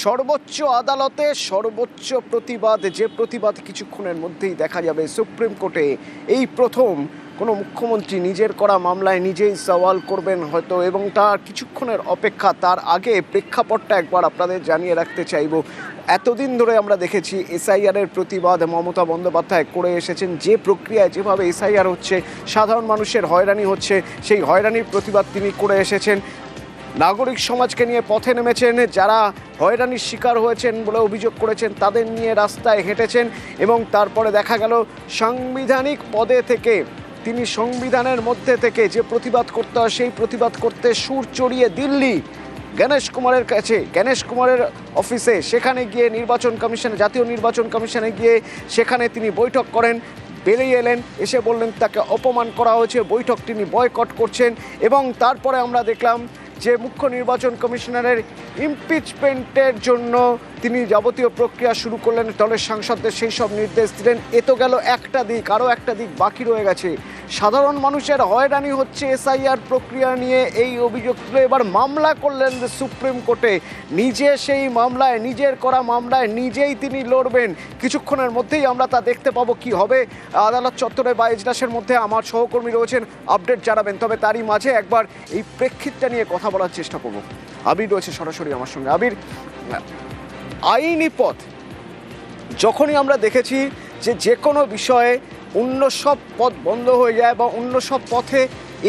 সর্বোচ্চ আদালতে সর্বোচ্চ প্রতিবাদ, যে প্রতিবাদ কিছুক্ষণের মধ্যেই দেখা যাবে সুপ্রিম কোর্টে। এই প্রথম কোনো মুখ্যমন্ত্রী নিজের করা মামলায় নিজেই সওয়াল করবেন হয়তো, এবং তার কিছুক্ষণের অপেক্ষা। তার আগে প্রেক্ষাপটটা একবার আপনাদের জানিয়ে রাখতে চাইব। এতদিন ধরে আমরা দেখেছি এসআইআরের প্রতিবাদ মমতা বন্দ্যোপাধ্যায় করে এসেছেন। যে প্রক্রিয়ায় যেভাবে এসআইআর হচ্ছে, সাধারণ মানুষের হয়রানি হচ্ছে, সেই হয়রানির প্রতিবাদ তিনি করে এসেছেন। নাগরিক সমাজকে নিয়ে পথে নেমেছেন, যারা হয়রানির শিকার হয়েছেন বলে অভিযোগ করেছেন তাদের নিয়ে রাস্তায় হেঁটেছেন। এবং তারপরে দেখা গেল সাংবিধানিক পদে থেকে তিনি সংবিধানের মধ্যে থেকে যে প্রতিবাদ করতে হয় সেই প্রতিবাদ করতে সুর চড়িয়ে দিল্লি গণেশ কুমারের কাছে, গণেশ কুমারের অফিসে, সেখানে গিয়ে নির্বাচন কমিশনে, জাতীয় নির্বাচন কমিশনে গিয়ে সেখানে তিনি বৈঠক করেন। বেরিয়ে এলেন, এসে বললেন তাকে অপমান করা হয়েছে, বৈঠক তিনি বয়কট করছেন। এবং তারপরে আমরা দেখলাম যে মুখ্য নির্বাচন কমিশনারের ইমপিচমেন্টের জন্য তিনি যাবতীয় প্রক্রিয়া শুরু করলেন, দলের সাংসদদের সেই সব নির্দেশ দিলেন। এ তো গেল একটা দিক, আরও একটা দিক বাকি রয়ে গেছে। সাধারণ মানুষের হয়রানি হচ্ছে এসআইআর প্রক্রিয়া নিয়ে, এই অভিযোগ তুলে এবার মামলা করলেন সুপ্রিম কোর্টে। নিজে সেই মামলায়, নিজের করা মামলায় নিজেই তিনি লড়বেন। কিছুক্ষণের মধ্যেই আমরা তা দেখতে পাবো কি হবে আদালত চত্বরে বা এজলাসের মধ্যে। আমার সহকর্মী রয়েছেন, আপডেট জানাবেন। তবে তারই মাঝে একবার এই প্রেক্ষিতটা নিয়ে কথা বলার চেষ্টা করব। আবির রয়েছে সরাসরি আমার সঙ্গে। আবির, আইনি পথ যখনই আমরা দেখেছি যে কোনো বিষয়ে অন্য সব পথ বন্ধ হয়ে যায় বা অন্য সব পথে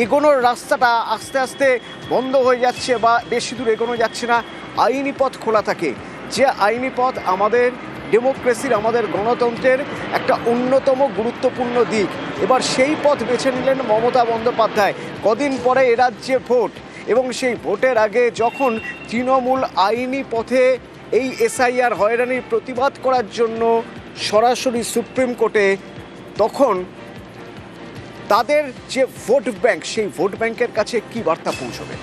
এগোনোর রাস্তাটা আস্তে আস্তে বন্ধ হয়ে যাচ্ছে বা বেশি দূর এগোনো যাচ্ছে না, আইনি পথ খোলা থাকে। যে আইনি পথ আমাদের ডেমোক্রেসির, আমাদের গণতন্ত্রের একটা অন্যতম গুরুত্বপূর্ণ দিক। এবার সেই পথ বেছে নিলেন মমতা বন্দ্যোপাধ্যায়। কদিন পরে এ রাজ্যে ভোট, এবং সেই ভোটের আগে যখন তৃণমূল আইনি পথে এই এসআইআর হয়রানির প্রতিবাদ করার জন্য সরাসরি সুপ্রিম কোর্টে, তখন তাদের যে ভোট ব্যাংক, সেই ভোট ব্যাংকের কাছে কি বার্তা পৌঁছবে?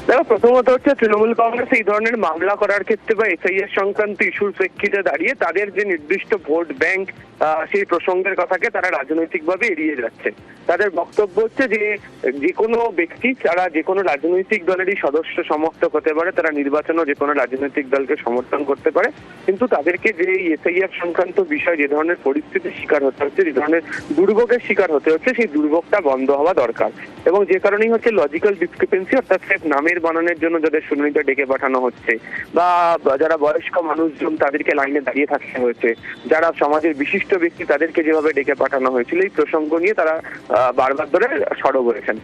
দেখো, প্রথমত হচ্ছে তৃণমূল কংগ্রেস এই ধরনের মামলা করার ক্ষেত্রে বা এসআইআর সংক্রান্ত ইস্যুর প্রেক্ষিতে দাঁড়িয়ে তাদের যে নির্দিষ্ট ভোট ব্যাংক, সেই প্রসঙ্গের কথাকে তারা রাজনৈতিকভাবে এড়িয়ে যাচ্ছে। তাদের বক্তব্য হচ্ছে যে কোনো ব্যক্তি, যারা যে কোনো রাজনৈতিক দলেরই সদস্য সমর্থক হতে পারে, তারা নির্বাচনও যে কোনো রাজনৈতিক দলকে সমর্থন করতে পারে, কিন্তু তাদেরকে যে এসআইআর সংক্রান্ত বিষয়, যে ধরনের পরিস্থিতির শিকার হতে হচ্ছে, যে ধরনের দুর্ভোগের শিকার হতে হচ্ছে, সেই দুর্ভোগটা বন্ধ হওয়া দরকার। এবং যে কারণেই হচ্ছে লজিক্যাল ডিসক্রিপেন্সি, অর্থাৎ নামের বানানোর জন্য যাদের শুনানিতে ডেকে পাঠানো হচ্ছে, বা যারা বয়স্ক মানুষজন তাদেরকে লাইনে দাঁড়িয়ে থাকতে হয়েছে, যারা সমাজের বিশিষ্ট ব্যক্তি তাদেরকে যেভাবে ডেকে পাঠানো হয়েছিল, এই প্রসঙ্গ নিয়ে তারা বারবার ধরে সরব হয়েছেন।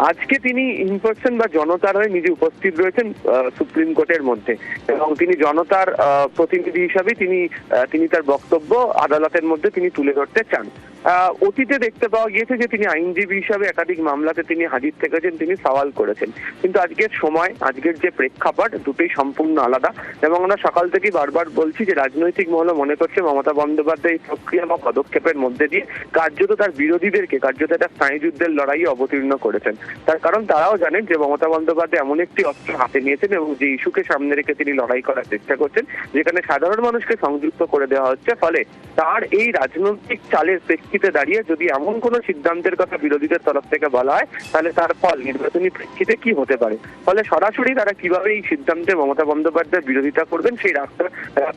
আজকে তিনি ইনপারসন বা জনতার হয়ে নিজে উপস্থিত রয়েছেন সুপ্রিম কোর্টের মধ্যে, এবং তিনি জনতার প্রতিনিধি হিসাবে তিনি তার বক্তব্য আদালতের মধ্যে তিনি তুলে ধরতে চান। অতীতে দেখতে পাওয়া গিয়েছে যে তিনি আইনজীবী হিসাবে একাধিক মামলাতে তিনি হাজির থেকেছেন, তিনি সওয়াল করেছেন। কিন্তু আজকের সময়, আজকের যে প্রেক্ষাপট, দুটোই সম্পূর্ণ আলাদা। এবং আমরা সকাল থেকেই বারবার বলছি যে রাজনৈতিক মহল মনে করছে মমতা বন্দ্যোপাধ্যায় এই প্রক্রিয়া বা পদক্ষেপের মধ্যে দিয়ে কার্যত তার বিরোধীদেরকে, কার্যত একটা স্নায়ুযুদ্ধের লড়াই অবতীর্ণ করেছেন। তার কারণ তারাও জানেন যে মমতা বন্দ্যোপাধ্যায় এমন একটি অস্ত্র হাতে নিয়েছেন এবং যে ইস্যুকে সামনে রেখে তিনি লড়াই করার চেষ্টা করছেন, যেখানে সাধারণ মানুষকে সংযুক্ত করে দেওয়া হচ্ছে। ফলে তার এই রাজনৈতিক চালের প্রেক্ষিতে দাঁড়িয়ে যদি এমন কোনো সিদ্ধান্তের কথা বিরোধীদের তরফ থেকে বলা হয়, তাহলে তার ফল নির্বাচনী প্রেক্ষিতে কি হতে পারে। ফলে সরাসরি তারা কিভাবে এই সিদ্ধান্তে মমতা বন্দ্যোপাধ্যায়ের বিরোধিতা করবেন, সেই রাস্তা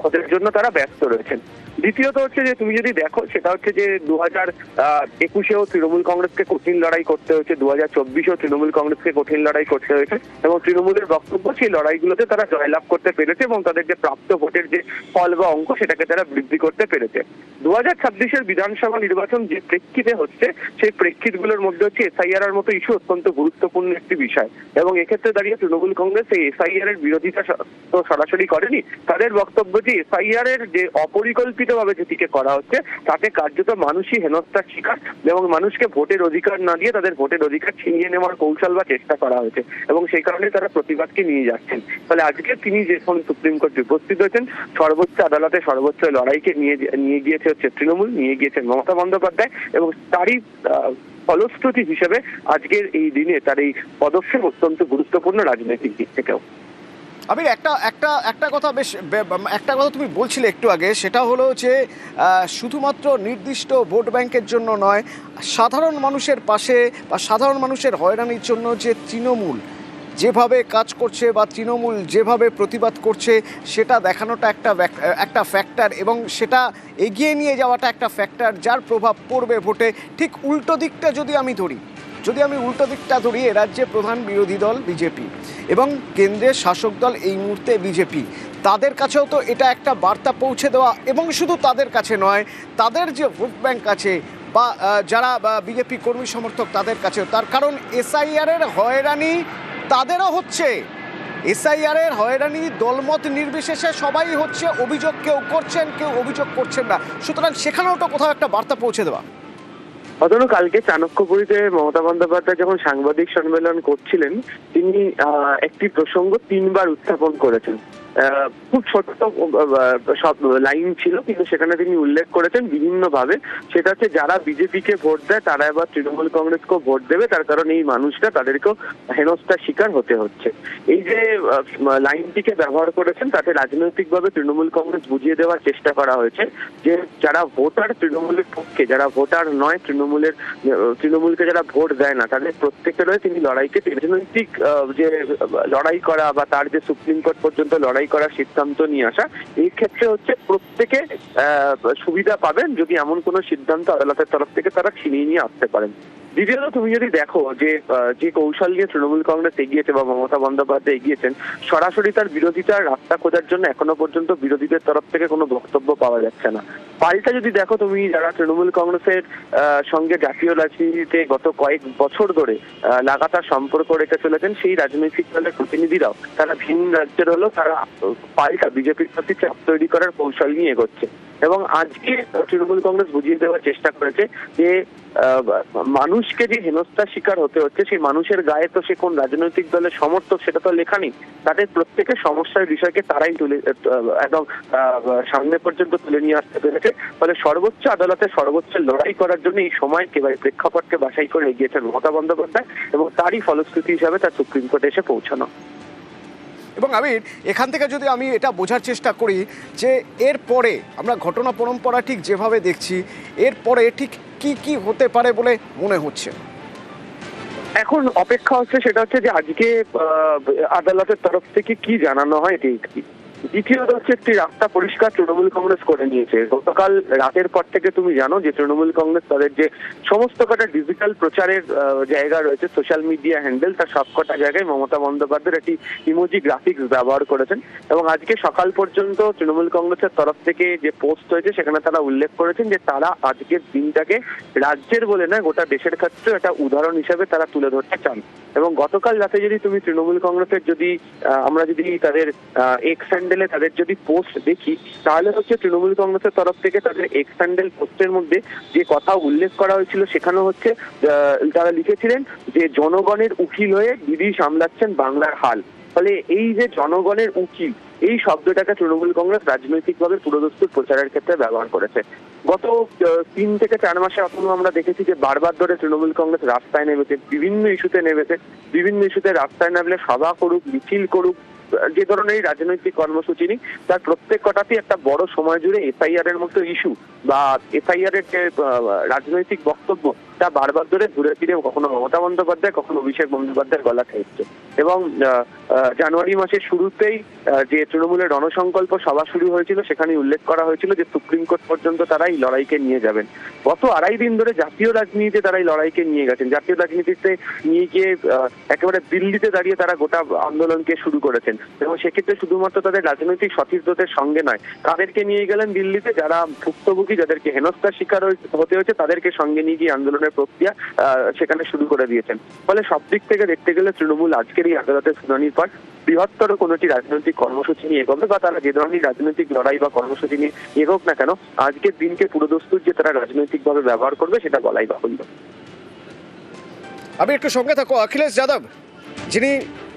খোঁজার জন্য তারা ব্যস্ত রয়েছেন। দ্বিতীয়ত হচ্ছে যে তুমি যদি দেখো, সেটা হচ্ছে যে 2021-এও তৃণমূল কংগ্রেসকে কঠিন লড়াই করতে হয়েছে, 2024-এও তৃণমূল কংগ্রেসকে কঠিন লড়াই করতে হয়েছে, এবং তৃণমূলের বক্তব্য সেই লড়াইগুলোতে তারা জয়লাভ করতে পেরেছে এবং তাদের যে প্রাপ্ত ভোটের যে ফল বা অঙ্ক, সেটাকে তারা বৃদ্ধি করতে পেরেছে। 2026-এর বিধানসভা নির্বাচন যে প্রেক্ষিতে হচ্ছে, সেই প্রেক্ষিতগুলোর মধ্যে হচ্ছে এসআইআর মতো ইস্যু অত্যন্ত গুরুত্বপূর্ণ একটি বিষয়। এবং এক্ষেত্রে দাঁড়িয়ে তৃণমূল কংগ্রেস এই এসআইআর এর বিরোধিতা তো সরাসরি করেনি। তাদের বক্তব্য যে এসআইআর এর যে অপরিকল্পিতভাবে যেটিকে করা হচ্ছে, তাতে কার্যত মানুষই হেনস্থার শিকার, এবং মানুষকে ভোটের অধিকার না দিয়ে তাদের ভোটের অধিকার ছিনিয়ে নেওয়ার কৌশল বা চেষ্টা করা হয়েছে, এবং সেই কারণে তারা প্রতিবাদকে নিয়ে যাচ্ছেন। ফলে আজকে তিনি যখন সুপ্রিম কোর্টে উপস্থিত হয়েছেন, সর্বোচ্চ আদালতে সর্বোচ্চ লড়াইকে নিয়ে গিয়েছে হচ্ছে তৃণমূল, নিয়ে গিয়েছেন মমতা বন্দ্যোপাধ্যায়, এবং তারই ফলশ্রুতি হিসেবে আজকের এই দিনে তার এই পদক্ষেপ অত্যন্ত গুরুত্বপূর্ণ রাজনৈতিক দিক থেকেও। আবির, একটা কথা একটা কথা তুমি বলছিলে একটু আগে, সেটা হলো যে শুধুমাত্র নির্দিষ্ট ভোট ব্যাংকের জন্য নয়, সাধারণ মানুষের পাশে বা সাধারণ মানুষের হয়রানির জন্য যে তৃণমূল যেভাবে কাজ করছে বা তৃণমূল যেভাবে প্রতিবাদ করছে সেটা দেখানোটা একটা ফ্যাক্টর, এবং সেটা এগিয়ে নিয়ে যাওয়াটা একটা ফ্যাক্টর যার প্রভাব পড়বে ভোটে। ঠিক উল্টো দিকটা যদি আমি ধরি এ রাজ্যে প্রধান বিরোধী দল বিজেপি এবং কেন্দ্রের শাসক দল এই মুহূর্তে বিজেপি, তাদের কাছেও তো এটা একটা বার্তা পৌঁছে দেওয়া, এবং শুধু তাদের কাছে নয়, তাদের যে ভোট ব্যাংক আছে বা যারা বিজেপি কর্মী সমর্থক তাদের কাছেও। তার কারণ এসআইআরের হয়রানি তাদেরও হচ্ছে, এসআইআরের হয়রানি দলমত নির্বিশেষে সবাই হচ্ছে। অভিযোগ কেউ করছেন, কেউ অভিযোগ করছেন না, সুতরাং সেখানেও তো কোথাও একটা বার্তা পৌঁছে দেওয়া। অতনু, কালকে চাণক্যপুরীতে মমতা বন্দ্যোপাধ্যায় যখন সাংবাদিক সম্মেলন করছিলেন, তিনি একটি প্রসঙ্গ 3বার উত্থাপন করেছেন। খুব ছোট সব লাইন ছিল, কিন্তু সেখানে তিনি উল্লেখ করেছেন বিভিন্ন ভাবে। সেটা হচ্ছে যারা বিজেপিকে ভোট দেয় তারা এবার তৃণমূল কংগ্রেসকেও ভোট দেবে, তার কারণ এই মানুষটা তাদেরকেও হেনস্থার শিকার হতে হচ্ছে। এই যে লাইনটিকে ব্যবহার করেছেন তাতে রাজনৈতিকভাবে তৃণমূল কংগ্রেস বুঝিয়ে দেওয়ার চেষ্টা করা হয়েছে যে যারা ভোটার তৃণমূলের পক্ষে, যারা ভোটার নয় তৃণমূলকে যারা ভোট দেয় না, তাদের প্রত্যেকেরই তিনি লড়াইকে রাজনৈতিক যে লড়াই করা বা তার যে সুপ্রিম কোর্ট পর্যন্ত লড়াই করার সিদ্ধান্ত নিয়ে আসা, এই ক্ষেত্রে হচ্ছে প্রত্যেকে সুবিধা পাবেন যদি এমন কোনো সিদ্ধান্ত আদালতের তরফ থেকে তারা ছিনিয়ে নিয়ে আসতে পারেন। দ্বিতীয়ত, তুমি যদি দেখো যে কৌশল নিয়ে তৃণমূল কংগ্রেস এগিয়েছে বা মমতা বন্দ্যোপাধ্যায় এগিয়েছেন, সরাসরি তার বিরোধিতার রাস্তা খোঁজার জন্য এখনো পর্যন্ত বিরোধীদের তরফ থেকে কোনো বক্তব্য পাওয়া যাচ্ছে না। পাল্টা যদি দেখো তুমি, যারা তৃণমূল কংগ্রেসের সঙ্গে জাতীয় রাজনীতিতে গত কয়েক বছর ধরে লাগাতার সম্পর্ক রেখে চলেছেন, সেই রাজনৈতিক দলের প্রতিনিধিরাও তারা ভিন রাজ্যের হলেও তারা পাল্টা বিজেপির প্রতি চাপ তৈরি করার কৌশল নিয়ে এগোচ্ছে। এবং আজকে তৃণমূল কংগ্রেস বুঝিয়ে দেওয়ার চেষ্টা করেছে যে মানুষকে যে হেনস্থার শিকার হতে হচ্ছে, সেই মানুষের গায়ে তো সে কোন রাজনৈতিক দলের সমর্থক সেটা তো লেখা নেই। তাদের প্রত্যেকের সমস্যার বিষয়কে তারাই একদম সামনে পর্যন্ত তুলে নিয়ে আসতে পেরেছে। ফলে সর্বোচ্চ আদালতে সর্বোচ্চ লড়াই করার জন্য এই সময়কে বা প্রেক্ষাপটকে বাছাই করে এগিয়েছেন মমতা বন্দ্যোপাধ্যায়, এবং তারই ফলশ্রুতি হিসাবে তার সুপ্রিম কোর্টে এসে পৌঁছানো। এবং আমির, এখান থেকে যদি আমি এটা বোঝার চেষ্টা করি যে এরপরে আমরা ঘটনা পরম্পরা ঠিক যেভাবে দেখছি, এরপরে ঠিক কি কি হতে পারে বলে মনে হচ্ছে? এখন অপেক্ষা হচ্ছে, সেটা হচ্ছে যে আজকে আদালতের তরফ থেকে কি জানানো হয় এটি একটি। দ্বিতীয়ত হচ্ছে একটি রাস্তা পরিষ্কার তৃণমূল কংগ্রেস করে নিয়েছে। গতকাল রাতের পর থেকে তুমি জানো যে তৃণমূল কংগ্রেস তাদের যে সমস্ত কটা ডিজিটাল প্রচারের জায়গা রয়েছে, সোশ্যাল মিডিয়া হ্যান্ডেল, তার সবকটা জায়গায় মমতা বন্দ্যোপাধ্যায়ের একটি ইমোজি গ্রাফিক্স ব্যবহার করেছেন। এবং আজকে সকাল পর্যন্ত তৃণমূল কংগ্রেসের তরফ থেকে যে পোস্ট হয়েছে সেখানে তারা উল্লেখ করেছেন যে তারা আজকের দিনটাকে রাজ্যের বলে নয়, গোটা দেশের ক্ষেত্রে একটা উদাহরণ হিসেবে তারা তুলে ধরতে চান। এবং গতকাল রাতে যদি তুমি তৃণমূল কংগ্রেসের আমরা যদি তাদের এক্স হ্যান্ডেলে তাদের যদি পোস্ট দেখি, তাহলে হচ্ছে তৃণমূল কংগ্রেসের তরফ থেকে তাদের এক্স হ্যান্ডেল পোস্টের মধ্যে যে কথা উল্লেখ করা হয়েছিল সেখানে হচ্ছে তারা লিখেছিলেন যে জনগণের উকিল হয়ে দিদি সামলাচ্ছেন বাংলার হাল। ফলে এই যে জনগণের উকিল, এই শব্দটাকে তৃণমূল কংগ্রেস রাজনৈতিকভাবে পুরোদস্তুর প্রচারের ক্ষেত্রে ব্যবহার করেছে। গত 3 থেকে 4 মাসে এখনো আমরা দেখেছি যে বারবার ধরে তৃণমূল কংগ্রেস রাস্তায় নেমেছে, বিভিন্ন ইস্যুতে রাস্তায় নামলে সভা করুক, মিছিল করুক, যে ধরনের রাজনৈতিক কর্মসূচি নিক, তার প্রত্যেক কটাতেই একটা বড় সময় জুড়ে এসআইআর এর মতো ইস্যু বা এসআইআর এর যে রাজনৈতিক বক্তব্য তা বারবার ধরে ঘুরে ফিরে কখনো মমতা বন্দ্যোপাধ্যায়, কখনো অভিষেক বন্দ্যোপাধ্যায়ের গলা খেয়েছে। এবং জানুয়ারি মাসের শুরুতেই যে তৃণমূলের রণসংকল্প সভা শুরু হয়েছিল, সেখানে উল্লেখ করা হয়েছিল যে সুপ্রিম কোর্ট পর্যন্ত তারা এই লড়াইকে নিয়ে যাবেন। গত 2.5 দিন ধরে জাতীয় রাজনীতিতে তারা এই লড়াইকে নিয়ে গেছেন। জাতীয় রাজনীতিতে নিয়ে গিয়ে একেবারে দিল্লিতে দাঁড়িয়ে তারা গোটা আন্দোলনকে শুরু করেছেন। এবং সেক্ষেত্রে শুধুমাত্র তাদের রাজনৈতিক সতীর্থদের সঙ্গে নয়, তাদেরকে নিয়ে গেলেন দিল্লিতে, যারা ভুক্তভোগী, যাদেরকে হেনস্থার শিকার হতে হয়েছে তাদেরকে সঙ্গে নিয়ে গিয়ে আন্দোলনের প্রক্রিয়া সেখানে শুরু করে দিয়েছেন। ফলে সব দিক থেকে দেখতে গেলে তৃণমূল আজকের এই আদালতের শুনানির পর বৃহত্তর কোনোটি রাজনৈতিক কর্মসূচি নিয়ে এগোবে, বা তারা যে ধরনের রাজনৈতিক লড়াই বা কর্মসূচি নিয়ে এগোক না কেন, আজকের দিনকে পুরোদস্তুর যে তারা রাজনৈতিকভাবে ব্যবহার করবে সেটা বলাই বাহুল্য। আমি একটু সঙ্গে থাকো অখিলেশ যাদব, যিনি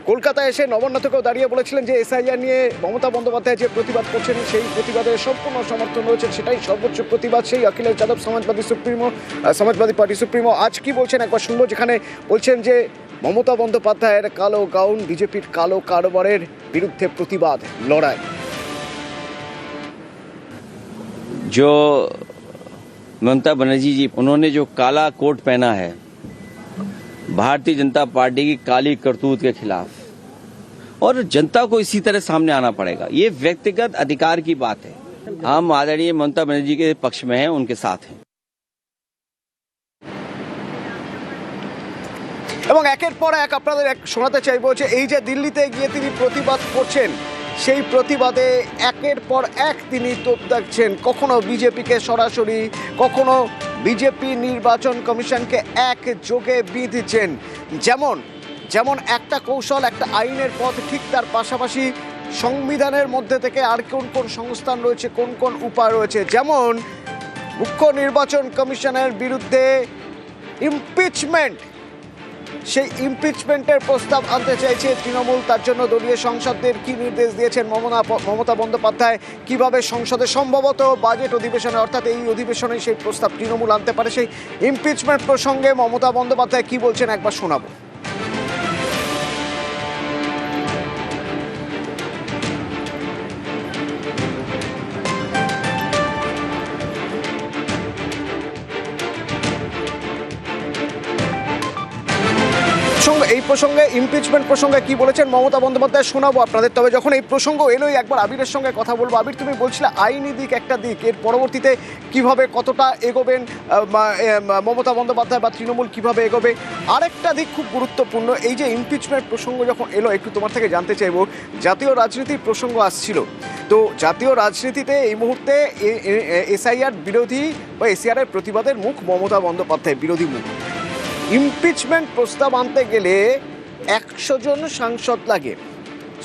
কলকাতায় এসে নবান্নতেও দাঁড়িয়ে বলেছিলেন যে এসআইআর নিয়ে মমতা বন্দ্যোপাধ্যায় যে প্রতিবাদ করছেন সেই প্রতিবাদের সম্পূর্ণ সমর্থন রয়েছে, সেটাই সর্বোচ্চ প্রতিবাদ। সেই অখিলেশ যাদব, সমাজবাদী পার্টি সুপ্রিমো, আজ কি বলছেন একবার শুনবো, যেখানে বলছেন যে মমতা বন্দ্যোপাধ্যায়ের কালো গাউন, বিজেপির কালো কারবারের বিরুদ্ধে প্রতিবাদ লড়াই। जो ममता बनर्जी जी, उन्होंने जो काला कोट पहना है भारतीय जनता पार्टी की काली करतूत के खिलाफ, और जनता को इसी तरह सामने आना पड़ेगा। ये व्यक्तिगत अधिकार की बात है। हम आदरणीय ममता बनर्जी के पक्ष में हैं, उनके साथ हैं। এবং একের পর এক আপনাদের শোনাতে চাইবো যে এই যে দিল্লিতে গিয়ে তিনি প্রতিবাদ করছেন, সেই প্রতিবাদে একের পর এক তিনি তোপ দাগছেন, কখনো বিজেপিকে সরাসরি, কখনো বিজেপি নির্বাচন কমিশনকে একযোগে বিঁধছেন। যেমন একটা কৌশল, একটা আইনের পথ, ঠিক তার পাশাপাশি সংবিধানের মধ্যে থেকে আর কোন কোন সংস্থান রয়েছে, কোন কোন উপায় রয়েছে। যেমন মুখ্য নির্বাচন কমিশনের বিরুদ্ধে ইমপিচমেন্ট, সেই ইমপিচমেন্টের প্রস্তাব আনতে চাইছে তৃণমূল। তার জন্য দলীয় সাংসদদের কি নির্দেশ দিয়েছেন মমতা বন্দ্যোপাধ্যায়, কিভাবে সংসদে সম্ভবত বাজেট অধিবেশনে, অর্থাৎ এই অধিবেশনে সেই প্রস্তাব তৃণমূল আনতে পারে। সেই ইমপিচমেন্ট প্রসঙ্গে মমতা বন্দ্যোপাধ্যায় কি বলছেন একবার শোনাবো। এই প্রসঙ্গে ইমপিচমেন্ট প্রসঙ্গে কি বলেছেন মমতা বন্দ্যোপাধ্যায় শোনাবো আপনাদের। তবে যখন এই প্রসঙ্গ এলোই একবার আবিরের সঙ্গে কথা বলবো। আবির, তুমি বলছিলে আইনি দিক একটা দিক, এর পরবর্তীতে কিভাবে কতটা এগোবেন মমতা বন্দ্যোপাধ্যায় বা তৃণমূল কিভাবে এগোবে, আরেকটা দিক খুব গুরুত্বপূর্ণ। এই যে ইমপিচমেন্ট প্রসঙ্গ যখন এলো, একটু তোমার থেকে জানতে চাইবো, জাতীয় রাজনীতির প্রসঙ্গ আসছিল, তো জাতীয় রাজনীতিতে এই মুহূর্তে এসআইআর বিরোধী বা এসআইআর এর প্রতিবাদের মুখ মমতা বন্দ্যোপাধ্যায়, বিরোধী মুখ। ইমপিচমেন্ট প্রস্তাব আনতে গেলে 100 জন সাংসদ লাগে,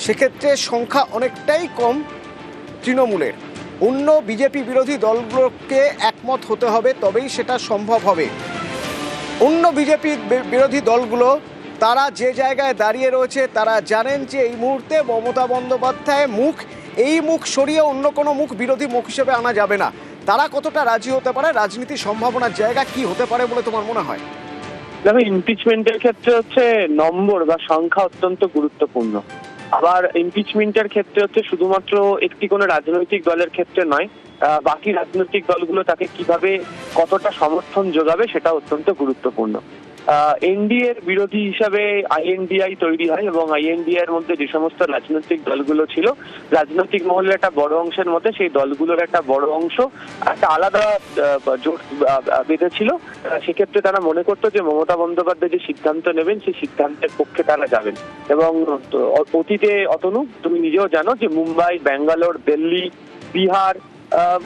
সেক্ষেত্রে সংখ্যা অনেকটাই কম তৃণমূলের। অন্য বিজেপি বিরোধী দলগুলোকে একমত হতে হবে, তবেই সেটা সম্ভব হবে। অন্য বিজেপি বিরোধী দলগুলো তারা যে জায়গায় দাঁড়িয়ে রয়েছে, তারা জানেন যে এই মুহূর্তে মমতা বন্দ্যোপাধ্যায় মুখ, এই মুখ সরিয়ে অন্য কোনো মুখ বিরোধী মুখ হিসেবে আনা যাবে না। তারা কতটা রাজি হতে পারে, রাজনীতির সম্ভাবনার জায়গা কি হতে পারে বলে তোমার মনে হয়? দেখো, ইমপিচমেন্টের ক্ষেত্রে হচ্ছে নম্বর বা সংখ্যা অত্যন্ত গুরুত্বপূর্ণ। আবার ইমপিচমেন্টের ক্ষেত্রে হচ্ছে শুধুমাত্র একটি কোনো রাজনৈতিক দলের ক্ষেত্রে নয়, বাকি রাজনৈতিক দলগুলো তাকে কিভাবে কতটা সমর্থন যোগাবে সেটা অত্যন্ত গুরুত্বপূর্ণ। এনডিএ এর বিরোধী হিসাবে আইএনডিআই তৈরি হয় এবং আইএনডিআই এর মধ্যে যে সমস্ত রাজনৈতিক দলগুলো ছিল, রাজনৈতিক মহলের একটা বড় অংশের মধ্যে সেই দলগুলোর একটা বড় অংশ একটা আলাদা জোট বেঁধেছিল। সেক্ষেত্রে তারা মনে করতো যে মমতা বন্দ্যোপাধ্যায় যে সিদ্ধান্ত নেবেন সেই সিদ্ধান্তের পক্ষে তারা যাবেন। এবং অতীতে অতনু, তুমি নিজেও জানো যে মুম্বাই, ব্যাঙ্গালোর, দিল্লি, বিহার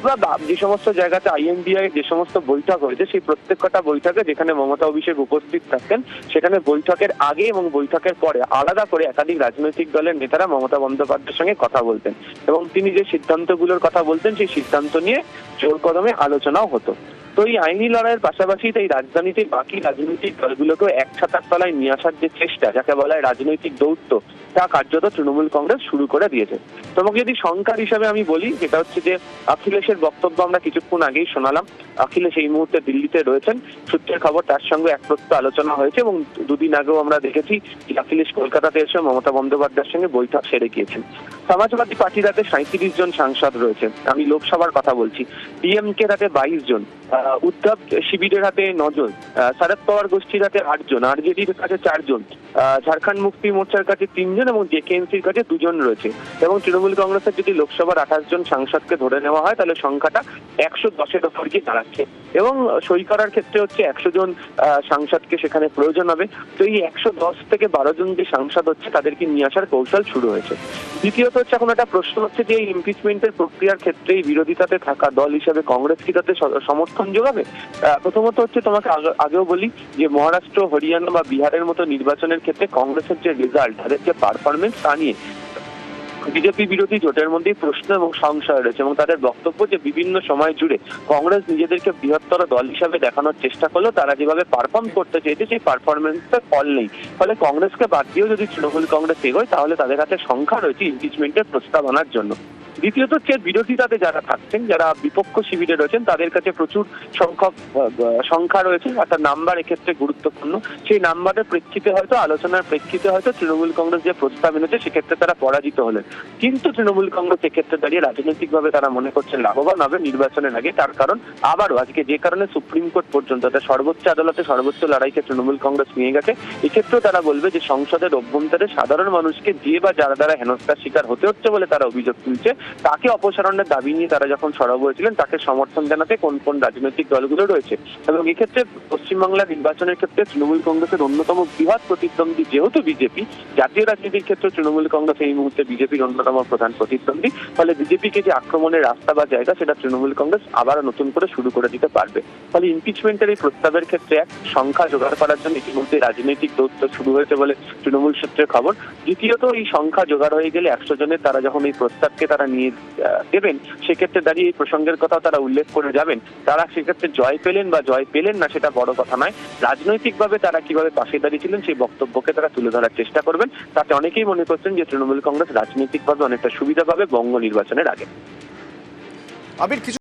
বা যে সমস্ত জায়গাতে আইএনডিআই যে সমস্ত বৈঠক হয়েছে, সেই প্রত্যেকটা বৈঠকে যেখানে মমতা অভিষেক উপস্থিত থাকতেন, সেখানে বৈঠকের আগে এবং বৈঠকের পরে আলাদা করে একাধিক রাজনৈতিক দলের নেতারা মমতা বন্দ্যোপাধ্যায়ের সঙ্গে কথা বলতেন এবং তিনি যে সিদ্ধান্তগুলোর কথা বলতেন সেই সিদ্ধান্ত নিয়ে জোর কদমে আলোচনাও হতো। তো এই আইনি লড়াইয়ের পাশাপাশি এই রাজধানীতে বাকি রাজনৈতিক দলগুলোকেও এক ছাতার তলায় নিয়ে আসার যে চেষ্টা, যাকে বলা হয় রাজনৈতিক দৌত্য, তা কার্যত তৃণমূল কংগ্রেস শুরু করে দিয়েছে। তোমাকে যদি সংখ্যার হিসাবে আমি বলি, যেটা হচ্ছে যে অখিলেশের বক্তব্য আমরা কিছুক্ষণ আগেই শোনালাম। অখিলেশ এই মুহূর্তে দিল্লিতে রয়েছেন, সূত্রের খবর তার সঙ্গে এক প্রস্তুত আলোচনা হয়েছে এবং দুদিন আগেও আমরা দেখেছি যে অখিলেশ কলকাতাতে এসে মমতা বন্দ্যোপাধ্যায়ের সঙ্গে বৈঠক সেরে গিয়েছেন। সমাজবাদী পার্টির হাতে 37 জন সাংসদ রয়েছে, আমি লোকসভার কথা বলছি। ডিএমকে হাতে 22 জন, উদ্ধব শিবিরের হাতে 9 জন, শরদ পাওয়ার গোষ্ঠীর হাতে 8 জন, আরজেডির কাছে 4 জন, ঝাড়খণ্ড মুক্তি মোর্চার কাছে 3 জন এবং জেকেএমসির কাছে 2 জন রয়েছে। এবং তৃণমূল কংগ্রেসের যদি লোকসভার 28 জন সাংসদকে ধরে নেওয়া হয়, তাহলে সংখ্যাটা 110-এর ওপর গিয়ে দাঁড়াচ্ছে। এবং সই করার ক্ষেত্রে হচ্ছে 100 জন সাংসদকে সেখানে প্রয়োজন হবে। তো এই 110 থেকে 12 জন যে সাংসদ হচ্ছে তাদেরকে নিয়ে আসার কৌশল শুরু হয়েছে। দ্বিতীয়ত হচ্ছে, এখন একটা প্রশ্ন হচ্ছে যে এই ইমপিচমেন্টের প্রক্রিয়ার ক্ষেত্রে বিরোধিতাতে থাকা দল হিসেবে কংগ্রেস কি তাতে সমর্থন যোগাবে? প্রথমত হচ্ছে, তোমাকে আগেও বলি যে মহারাষ্ট্র, হরিয়ানা বা বিহারের মতো নির্বাচনের ক্ষেত্রে কংগ্রেসের যে রেজাল্ট, তাদের যে পারফরমেন্স, তা নিয়ে বিজেপি বিরোধী জোটের মধ্যেই প্রশ্ন এবং সংশয় রয়েছে এবং তাদের বক্তব্য যে বিভিন্ন সময় জুড়ে কংগ্রেস নিজেদেরকে বৃহত্তর দল হিসাবে দেখানোর চেষ্টা করলো, তারা যেভাবে পারফর্ম করতে চেয়েছে সেই পারফরমেন্সের ফল নেই। ফলে কংগ্রেসকে বাদ দিয়েও যদি তৃণমূল কংগ্রেস এগোয়, তাহলে তাদের হাতে সংখ্যা রয়েছে ইমপিচমেন্টের প্রস্তাব আনার জন্য। দ্বিতীয়ত হচ্ছে, বিরোধিতাতে যারা থাকছেন, যারা বিপক্ষ শিবিরে রয়েছেন, তাদের কাছে প্রচুর সংখ্যা রয়েছে, অর্থাৎ নাম্বার এক্ষেত্রে গুরুত্বপূর্ণ। সেই নাম্বারের প্রেক্ষিতে হয়তো, আলোচনার প্রেক্ষিতে হয়তো তৃণমূল কংগ্রেস যে প্রস্তাব এনেছে সেক্ষেত্রে তারা পরাজিত হলেন। কিন্তু তৃণমূল কংগ্রেস এক্ষেত্রে দাঁড়িয়ে রাজনৈতিকভাবে তারা মনে করছেন লাভবান হবে নির্বাচনের আগে। তার কারণ আবারও আজকে যে কারণে সুপ্রিম কোর্ট পর্যন্ত অর্থাৎ সর্বোচ্চ আদালতে সর্বোচ্চ লড়াইকে তৃণমূল কংগ্রেস নিয়ে গেছে, এক্ষেত্রেও তারা বলবে যে সংসদের অভ্যন্তরে সাধারণ মানুষকে যে বা যারা দ্বারা হেনস্থার শিকার হতে হচ্ছে বলে তারা অভিযোগ তুলছে, তাকে অপসারণের দাবি নিয়ে তারা যখন সরব হয়েছিলেন, তাকে সমর্থন জানাতে কোন কোন রাজনৈতিক দলগুলো রয়েছে। এবং এক্ষেত্রে পশ্চিমবাংলার নির্বাচনের ক্ষেত্রে তৃণমূল কংগ্রেসের অন্যতম বৃহৎ প্রতিদ্বন্দ্বী যেহেতু বিজেপি, জাতীয় রাজনীতির ক্ষেত্রে তৃণমূল কংগ্রেস এই মুহূর্তে বিজেপির অন্যতম প্রধান প্রতিদ্বন্দ্বী। ফলে বিজেপিকে যে আক্রমণের রাস্তা বা জায়গা, সেটা তৃণমূল কংগ্রেস আবার নতুন করে শুরু করে দিতে পারবে। ফলে ইমপিচমেন্টের এই প্রস্তাবের ক্ষেত্রে এক সংখ্যা জোগাড় করার জন্য ইতিমধ্যে রাজনৈতিক দৌত্য শুরু হয়েছে বলে তৃণমূল সূত্রের খবর। দ্বিতীয়ত, এই সংখ্যা জোগাড় হয়ে গেলে 100 জনের তারা যখন এই প্রস্তাবকে তারা নিয়ে দেবেন, সেক্ষেত্রে দাঁড়িয়ে এই প্রসঙ্গের কথা তারা উল্লেখ করে যাবেন। তারা সেক্ষেত্রে জয় পেলেন বা জয় পেলেন না সেটা বড় কথা নয়, রাজনৈতিকভাবে তারা কিভাবে পাশে দাঁড়িয়েছিলেন সেই বক্তব্যকে তারা তুলে ধরার চেষ্টা করবেন। তাতে অনেকেই মনে করছেন যে তৃণমূল কংগ্রেস রাজনৈতিকভাবে অনেকটা সুবিধা পাবে বঙ্গ নির্বাচনের আগে। আবির, কিছু